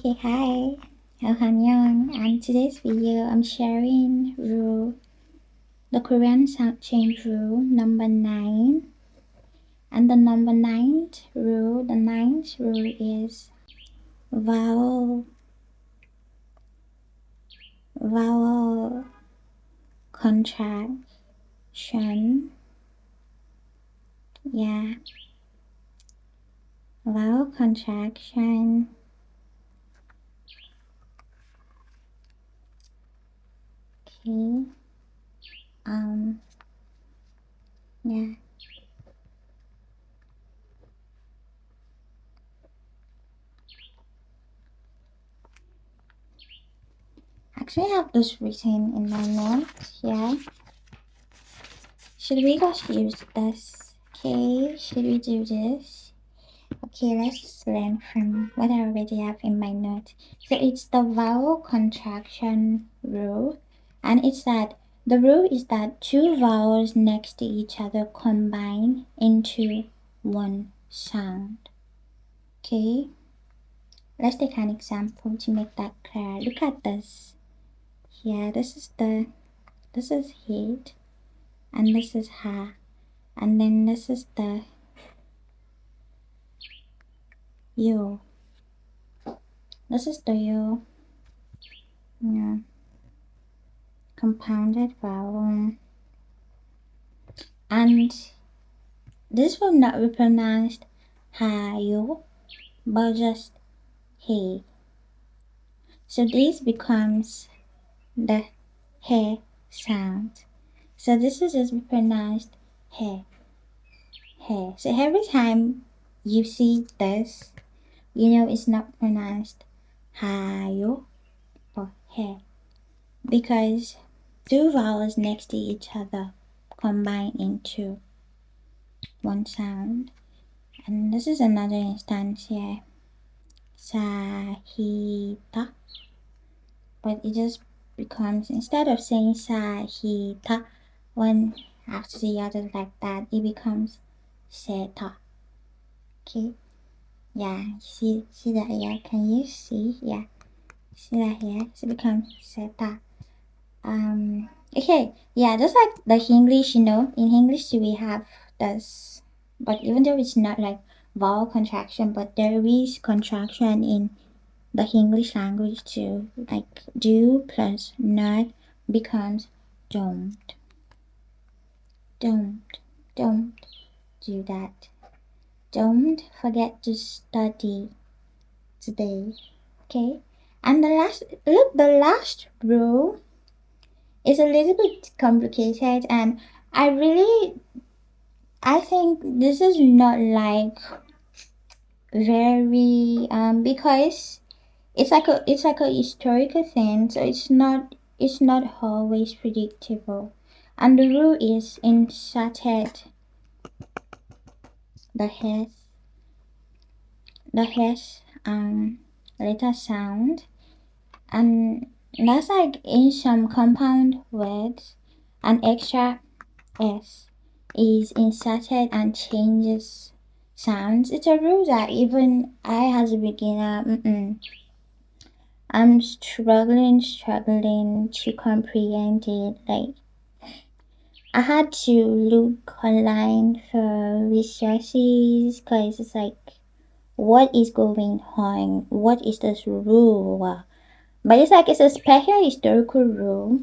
Okay, hi, Young, and today's video I'm sharing the Korean sound change rule number 9. And the ninth rule is vowel, vowel contraction. Yeah, vowel contraction. Okay, yeah. Actually, I have this written in my notes. Yeah. Should we just use this? Okay, should we do this? Okay, let's just learn from what I already have in my notes. So it's the vowel contraction rule, and it's that the rule is that two vowels next to each other combine into one sound. Okay, let's take an example to make that clear. Look at this. Here, this is head, and this is ha, and then this is the yo. This is the yo. Yeah. Compounded vowel. And this will not be pronounced ha-yo, but just he. So this becomes the he sound. So this is just be pronounced he, he. So every time you see this, you know it's not pronounced ha-yo, but he. Because two vowels next to each other combine into one sound. And this is another instance here. Sahita. But it just becomes, instead of saying sahita one after the other like that, it becomes seta. Okay. Yeah, see that here? Can you see? Yeah. See that here? So it becomes seta. Okay, yeah, just like the English, in English we have this, but even though it's not like vowel contraction, but there is contraction in the English language too. Like do plus not becomes don't. Don't do that. Don't forget to study today. Okay? And the last rule is a little bit complicated, and I think this is not like very because it's like a historical thing, so it's not always predictable. And the rule is inserted the s letter sound, and that's like in some compound words an extra s is inserted and changes sounds. It's a rule that even I as a beginner, I'm struggling to comprehend it. Like I had to look online for resources because it's like, what is going on? What is this rule? But it's like it's a special historical rule